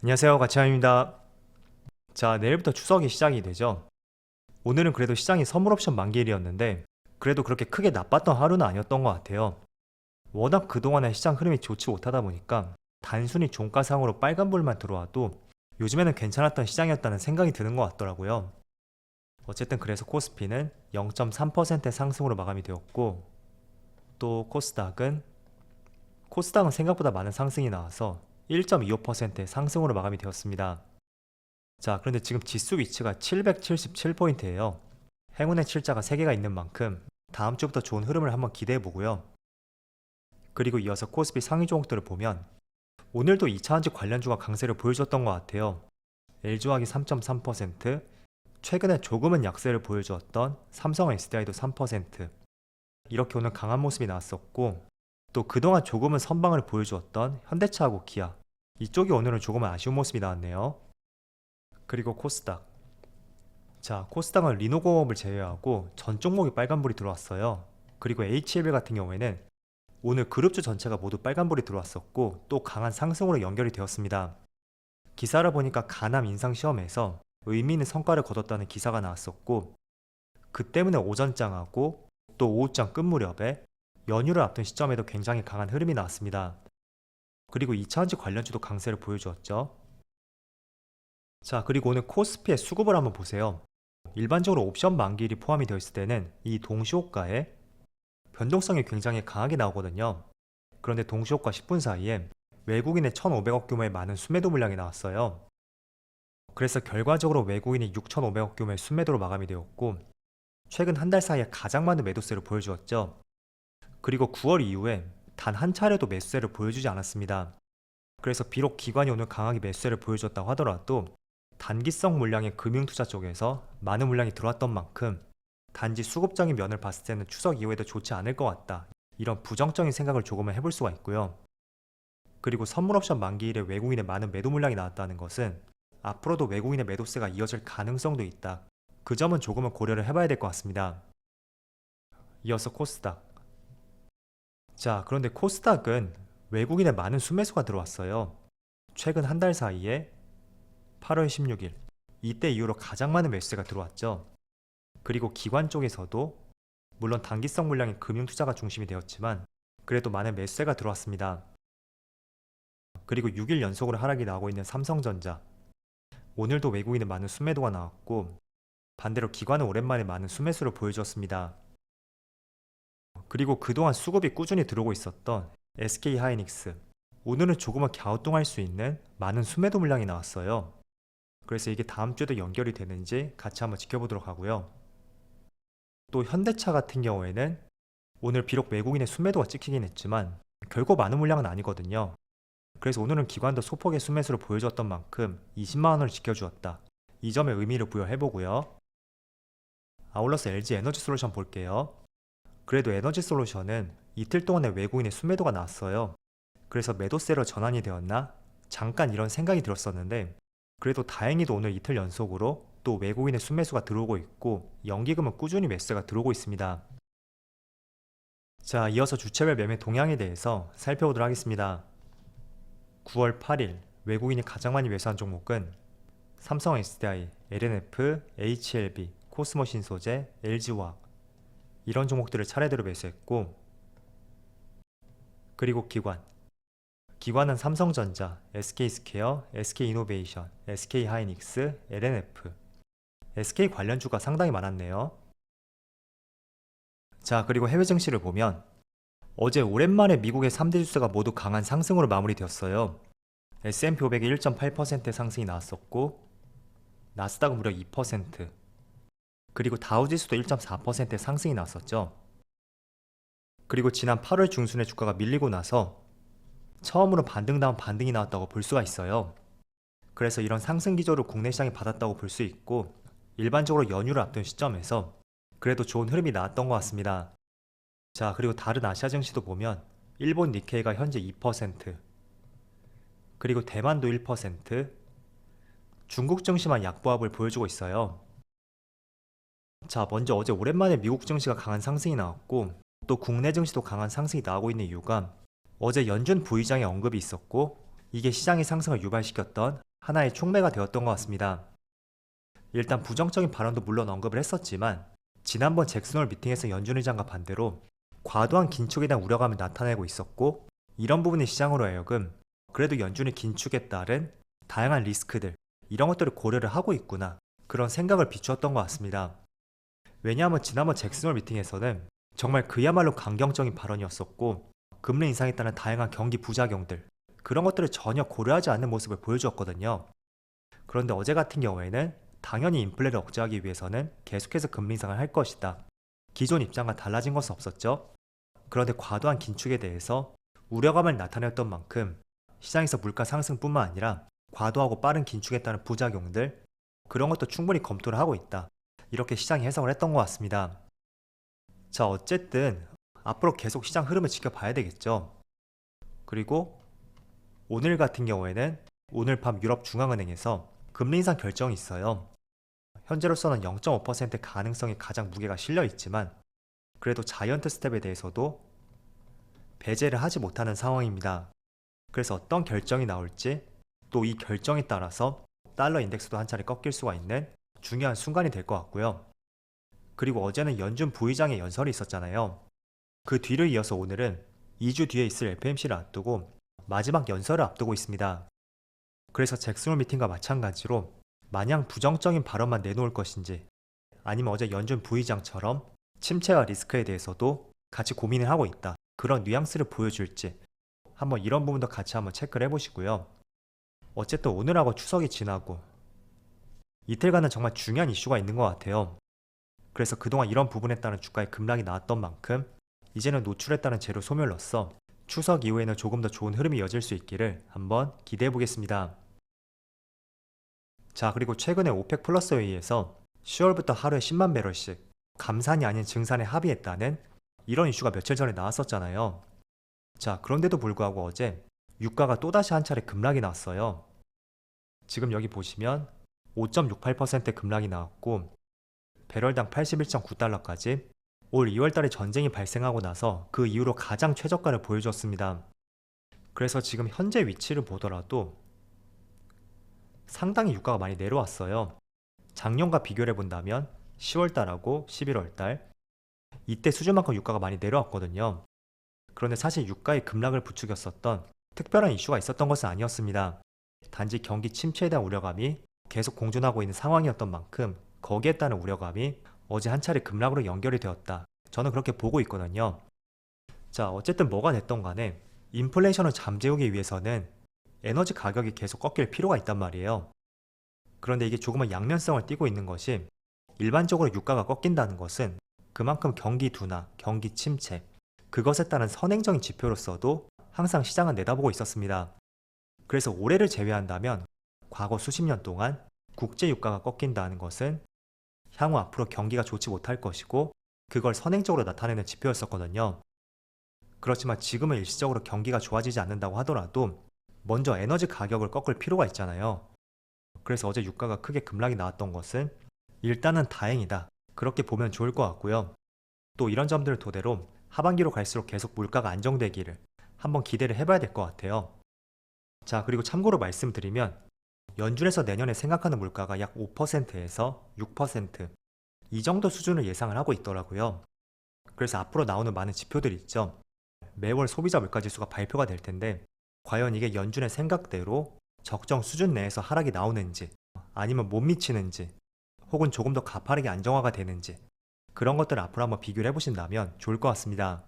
안녕하세요, 가치환입니다. 자, 내일부터 추석이 시작이 되죠. 오늘은 그래도 시장이 선물 옵션 만기일이었는데 그래도 그렇게 크게 나빴던 하루는 아니었던 것 같아요. 워낙 그동안의 시장 흐름이 좋지 못하다 보니까 단순히 종가상으로 빨간불만 들어와도 요즘에는 괜찮았던 시장이었다는 생각이 드는 것 같더라고요. 어쨌든 그래서 코스피는 0.3% 상승으로 마감이 되었고, 또 코스닥은 생각보다 많은 상승이 나와서 1.25%의 상승으로 마감이 되었습니다. 자, 그런데 지금 지수 위치가 777포인트예요. 행운의 칠자가 3개가 있는 만큼 다음 주부터 좋은 흐름을 한번 기대해 보고요. 그리고 이어서 코스피 상위 종목들을 보면 오늘도 2차전지 관련주가 강세를 보여줬던 것 같아요. LG화학이 3.3%, 최근에 조금은 약세를 보여주었던 삼성 SDI도 3%, 이렇게 오늘 강한 모습이 나왔었고, 또 그동안 조금은 선방을 보여주었던 현대차하고 기아, 이쪽이 오늘은 조금은 아쉬운 모습이 나왔네요. 그리고 코스닥. 자, 코스닥은 리노공업을 제외하고 전 종목이 빨간불이 들어왔어요. 그리고 HLB 같은 경우에는 오늘 그룹주 전체가 모두 빨간불이 들어왔었고 또 강한 상승으로 연결이 되었습니다. 기사를 보니까 가남 인상 시험에서 의미 있는 성과를 거뒀다는 기사가 나왔었고, 그 때문에 오전장하고 또 오후장 끝 무렵에 연휴를 앞둔 시점에도 굉장히 강한 흐름이 나왔습니다. 그리고 2차전지 관련주도 강세를 보여주었죠. 자, 그리고 오늘 코스피의 수급을 한번 보세요. 일반적으로 옵션 만기일이 포함이 되어 있을 때는 이 동시호가에 변동성이 굉장히 강하게 나오거든요. 그런데 동시호가 10분 사이에 외국인의 1,500억 규모의 많은 순매도 물량이 나왔어요. 그래서 결과적으로 외국인이 6,500억 규모의 순매도로 마감이 되었고, 최근 한 달 사이에 가장 많은 매도세를 보여주었죠. 그리고 9월 이후에 단 한 차례도 매수세를 보여주지 않았습니다. 그래서 비록 기관이 오늘 강하게 매수세를 보여줬다고 하더라도 단기성 물량의 금융투자 쪽에서 많은 물량이 들어왔던 만큼 단지 수급적인 면을 봤을 때는 추석 이후에도 좋지 않을 것 같다, 이런 부정적인 생각을 조금은 해볼 수가 있고요. 그리고 선물옵션 만기일에 외국인의 많은 매도 물량이 나왔다는 것은 앞으로도 외국인의 매도세가 이어질 가능성도 있다, 그 점은 조금은 고려를 해봐야 될 것 같습니다. 이어서 코스닥. 자, 그런데 코스닥은 외국인의 많은 순매수가 들어왔어요. 최근 한 달 사이에 8월 16일, 이때 이후로 가장 많은 매수세가 들어왔죠. 그리고 기관 쪽에서도 물론 단기성 물량의 금융투자가 중심이 되었지만 그래도 많은 매수세가 들어왔습니다. 그리고 6일 연속으로 하락이 나오고 있는 삼성전자, 오늘도 외국인의 많은 순매도가 나왔고 반대로 기관은 오랜만에 많은 순매수를 보여주었습니다. 그리고 그동안 수급이 꾸준히 들어오고 있었던 SK하이닉스, 오늘은 조금은 갸우뚱할 수 있는 많은 순매도 물량이 나왔어요. 그래서 이게 다음 주에도 연결이 되는지 같이 한번 지켜보도록 하고요. 또 현대차 같은 경우에는 오늘 비록 외국인의 순매도가 찍히긴 했지만 결코 많은 물량은 아니거든요. 그래서 오늘은 기관도 소폭의 순매수를 보여주었던 만큼 20만원을 지켜주었다, 이 점에 의미를 부여해보고요. 아울러서 LG에너지솔루션 볼게요. 그래도 에너지솔루션은 이틀 동안의 외국인의 순매도가 나왔어요. 그래서 매도세로 전환이 되었나? 잠깐 이런 생각이 들었었는데 그래도 다행히도 오늘 이틀 연속으로 또 외국인의 순매수가 들어오고 있고 연기금은 꾸준히 매수세가 들어오고 있습니다. 자, 이어서 주체별 매매 동향에 대해서 살펴보도록 하겠습니다. 9월 8일 외국인이 가장 많이 매수한 종목은 삼성 SDI, LNF, HLB, 코스모 신소재, LG화학, 이런 종목들을 차례대로 매수했고, 그리고 기관은 삼성전자, SK스퀘어, SK이노베이션, SK하이닉스, LNF, SK 관련주가 상당히 많았네요. 자, 그리고 해외 증시를 보면 어제 오랜만에 미국의 3대 지수가 모두 강한 상승으로 마무리되었어요. S&P 500이 1.8% 상승이 나왔었고 나스닥은 무려 2%, 그리고 다우지수도 1.4% 상승이 나왔었죠. 그리고 지난 8월 중순에 주가가 밀리고 나서 처음으로 반등다운 반등이 나왔다고 볼 수가 있어요. 그래서 이런 상승 기조를 국내 시장이 받았다고 볼 수 있고 일반적으로 연휴를 앞둔 시점에서 그래도 좋은 흐름이 나왔던 것 같습니다. 자, 그리고 다른 아시아 증시도 보면 일본 니케이가 현재 2%, 그리고 대만도 1%, 중국 증시만 약보합을 보여주고 있어요. 자, 먼저 어제 오랜만에 미국 증시가 강한 상승이 나왔고 또 국내 증시도 강한 상승이 나오고 있는 이유가 어제 연준 부의장의 언급이 있었고 이게 시장의 상승을 유발시켰던 하나의 촉매가 되었던 것 같습니다. 일단 부정적인 발언도 물론 언급을 했었지만 지난번 잭슨홀 미팅에서 연준 의장과 반대로 과도한 긴축에 대한 우려감을 나타내고 있었고, 이런 부분이 시장으로 하여금 그래도 연준이 긴축에 따른 다양한 리스크들, 이런 것들을 고려를 하고 있구나, 그런 생각을 비추었던 것 같습니다. 왜냐하면 지난번 잭슨홀 미팅에서는 정말 그야말로 강경적인 발언이었었고, 금리 인상에 따른 다양한 경기 부작용들, 그런 것들을 전혀 고려하지 않는 모습을 보여주었거든요. 그런데 어제 같은 경우에는 당연히 인플레를 억제하기 위해서는 계속해서 금리 인상을 할 것이다, 기존 입장과 달라진 것은 없었죠. 그런데 과도한 긴축에 대해서 우려감을 나타냈던 만큼 시장에서 물가 상승뿐만 아니라 과도하고 빠른 긴축에 따른 부작용들, 그런 것도 충분히 검토를 하고 있다, 이렇게 시장이 해석을 했던 것 같습니다. 자, 어쨌든 앞으로 계속 시장 흐름을 지켜봐야 되겠죠. 그리고 오늘 같은 경우에는 오늘 밤 유럽 중앙은행에서 금리 인상 결정이 있어요. 현재로서는 0.5% 가능성이 가장 무게가 실려 있지만 그래도 자이언트 스텝에 대해서도 배제를 하지 못하는 상황입니다. 그래서 어떤 결정이 나올지, 또 이 결정에 따라서 달러 인덱스도 한 차례 꺾일 수가 있는 중요한 순간이 될 것 같고요. 그리고 어제는 연준 부의장의 연설이 있었잖아요. 그 뒤를 이어서 오늘은 2주 뒤에 있을 FMC를 앞두고 마지막 연설을 앞두고 있습니다. 그래서 잭슨홀 미팅과 마찬가지로 마냥 부정적인 발언만 내놓을 것인지, 아니면 어제 연준 부의장처럼 침체와 리스크에 대해서도 같이 고민을 하고 있다, 그런 뉘앙스를 보여줄지, 한번 이런 부분도 같이 한번 체크를 해보시고요. 어쨌든 오늘하고 추석이 지나고 이틀간은 정말 중요한 이슈가 있는 것 같아요. 그래서 그동안 이런 부분에 따른 주가의 급락이 나왔던 만큼 이제는 노출에 따른 재료 소멸로서 추석 이후에는 조금 더 좋은 흐름이 이어질 수 있기를 한번 기대해 보겠습니다. 자, 그리고 최근에 오펙 플러스 회의에서 10월부터 하루에 10만 배럴씩 감산이 아닌 증산에 합의했다는 이런 이슈가 며칠 전에 나왔었잖아요. 자, 그런데도 불구하고 어제 유가가 또다시 한 차례 급락이 나왔어요. 지금 여기 보시면 5.68% 급락이 나왔고, 배럴당 81.9달러까지 올 2월달에 전쟁이 발생하고 나서 그 이후로 가장 최저가를 보여줬습니다. 그래서 지금 현재 위치를 보더라도 상당히 유가가 많이 내려왔어요. 작년과 비교를 해본다면 10월달하고 11월달, 이때 수준만큼 유가가 많이 내려왔거든요. 그런데 사실 유가의 급락을 부추겼었던 특별한 이슈가 있었던 것은 아니었습니다. 단지 경기 침체에 대한 우려감이 계속 공존하고 있는 상황이었던 만큼 거기에 따른 우려감이 어제 한 차례 급락으로 연결이 되었다, 저는 그렇게 보고 있거든요. 자, 어쨌든 뭐가 됐던 간에 인플레이션을 잠재우기 위해서는 에너지 가격이 계속 꺾일 필요가 있단 말이에요. 그런데 이게 조금은 양면성을 띠고 있는 것이, 일반적으로 유가가 꺾인다는 것은 그만큼 경기 둔화, 경기 침체, 그것에 따른 선행적인 지표로서도 항상 시장은 내다보고 있었습니다. 그래서 올해를 제외한다면 과거 수십 년 동안 국제 유가가 꺾인다는 것은 향후 앞으로 경기가 좋지 못할 것이고, 그걸 선행적으로 나타내는 지표였었거든요. 그렇지만 지금은 일시적으로 경기가 좋아지지 않는다고 하더라도 먼저 에너지 가격을 꺾을 필요가 있잖아요. 그래서 어제 유가가 크게 급락이 나왔던 것은 일단은 다행이다, 그렇게 보면 좋을 것 같고요. 또 이런 점들을 토대로 하반기로 갈수록 계속 물가가 안정되기를 한번 기대를 해봐야 될 것 같아요. 자, 그리고 참고로 말씀드리면 연준에서 내년에 생각하는 물가가 약 5%에서 6%, 이 정도 수준을 예상을 하고 있더라고요. 그래서 앞으로 나오는 많은 지표들이 있죠. 매월 소비자 물가지수가 발표가 될 텐데 과연 이게 연준의 생각대로 적정 수준 내에서 하락이 나오는지, 아니면 못 미치는지, 혹은 조금 더 가파르게 안정화가 되는지, 그런 것들을 앞으로 한번 비교를 해보신다면 좋을 것 같습니다.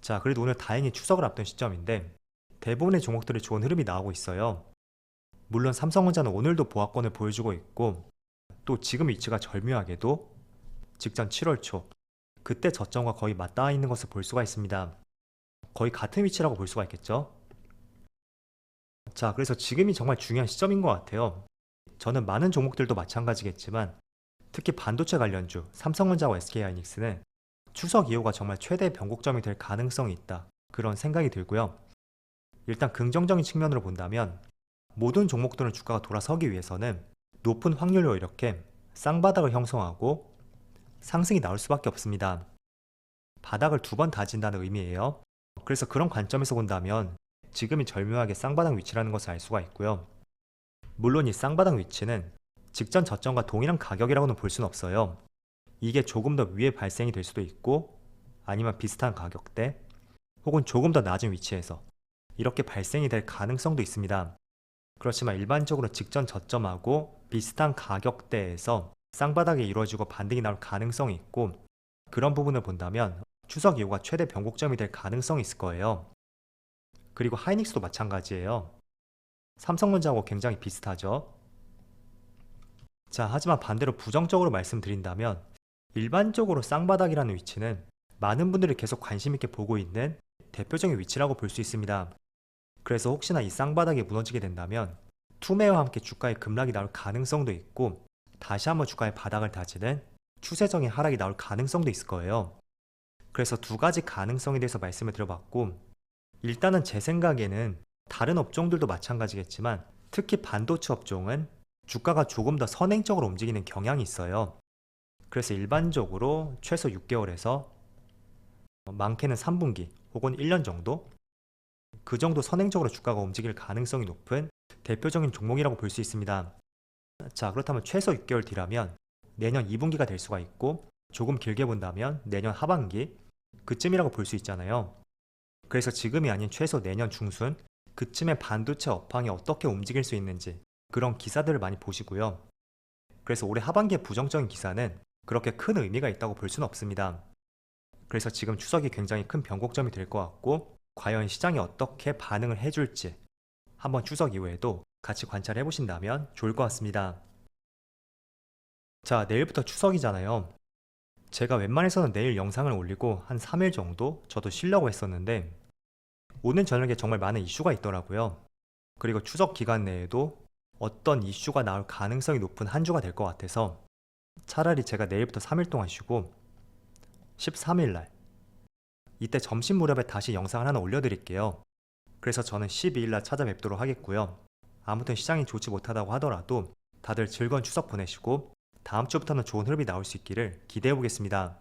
자, 그래도 오늘 다행히 추석을 앞둔 시점인데 대부분의 종목들이 좋은 흐름이 나오고 있어요. 물론 삼성전자는 오늘도 보합권을 보여주고 있고, 또 지금 위치가 절묘하게도 직전 7월 초 그때 저점과 거의 맞닿아 있는 것을 볼 수가 있습니다. 거의 같은 위치라고 볼 수가 있겠죠. 자, 그래서 지금이 정말 중요한 시점인 것 같아요. 저는 많은 종목들도 마찬가지겠지만 특히 반도체 관련주 삼성전자와 SK하이닉스는 추석 이후가 정말 최대 변곡점이 될 가능성이 있다, 그런 생각이 들고요. 일단 긍정적인 측면으로 본다면 모든 종목들은 주가가 돌아서기 위해서는 높은 확률로 이렇게 쌍바닥을 형성하고 상승이 나올 수밖에 없습니다. 바닥을 두 번 다진다는 의미예요. 그래서 그런 관점에서 본다면 지금이 절묘하게 쌍바닥 위치라는 것을 알 수가 있고요. 물론 이 쌍바닥 위치는 직전 저점과 동일한 가격이라고는 볼 수는 없어요. 이게 조금 더 위에 발생이 될 수도 있고 아니면 비슷한 가격대 혹은 조금 더 낮은 위치에서 이렇게 발생이 될 가능성도 있습니다. 그렇지만 일반적으로 직전 저점하고 비슷한 가격대에서 쌍바닥이 이루어지고 반등이 나올 가능성이 있고, 그런 부분을 본다면 추석 이후가 최대 변곡점이 될 가능성이 있을 거예요. 그리고 하이닉스도 마찬가지예요. 삼성전자하고 굉장히 비슷하죠. 자, 하지만 반대로 부정적으로 말씀드린다면 일반적으로 쌍바닥이라는 위치는 많은 분들이 계속 관심 있게 보고 있는 대표적인 위치라고 볼 수 있습니다. 그래서 혹시나 이 쌍바닥이 무너지게 된다면 투매와 함께 주가의 급락이 나올 가능성도 있고, 다시 한번 주가의 바닥을 다지는 추세적인 하락이 나올 가능성도 있을 거예요. 그래서 두 가지 가능성에 대해서 말씀을 드려봤고, 일단은 제 생각에는 다른 업종들도 마찬가지겠지만 특히 반도체 업종은 주가가 조금 더 선행적으로 움직이는 경향이 있어요. 그래서 일반적으로 최소 6개월에서 많게는 3분기 혹은 1년 정도, 그 정도 선행적으로 주가가 움직일 가능성이 높은 대표적인 종목이라고 볼 수 있습니다. 자, 그렇다면 최소 6개월 뒤라면 내년 2분기가 될 수가 있고, 조금 길게 본다면 내년 하반기 그쯤이라고 볼 수 있잖아요. 그래서 지금이 아닌 최소 내년 중순 그쯤에 반도체 업황이 어떻게 움직일 수 있는지 그런 기사들을 많이 보시고요. 그래서 올해 하반기에 부정적인 기사는 그렇게 큰 의미가 있다고 볼 수는 없습니다. 그래서 지금 추석이 굉장히 큰 변곡점이 될 것 같고, 과연 시장이 어떻게 반응을 해줄지 한번 추석 이후에도 같이 관찰해 보신다면 좋을 것 같습니다. 자, 내일부터 추석이잖아요. 제가 웬만해서는 내일 영상을 올리고 한 3일 정도 저도 쉬려고 했었는데, 오늘 저녁에 정말 많은 이슈가 있더라고요. 그리고 추석 기간 내에도 어떤 이슈가 나올 가능성이 높은 한 주가 될 것 같아서 차라리 제가 내일부터 3일 동안 쉬고 13일 날 이때 점심 무렵에 다시 영상을 하나 올려드릴게요. 그래서 저는 12일 날 찾아뵙도록 하겠고요. 아무튼 시장이 좋지 못하다고 하더라도 다들 즐거운 추석 보내시고 다음 주부터는 좋은 흐름이 나올 수 있기를 기대해 보겠습니다.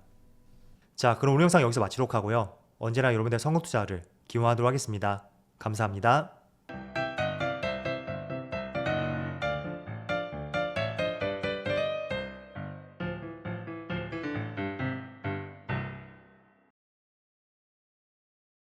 자, 그럼 오늘 영상 여기서 마치도록 하고요. 언제나 여러분들의 성공 투자를 기원하도록 하겠습니다. 감사합니다.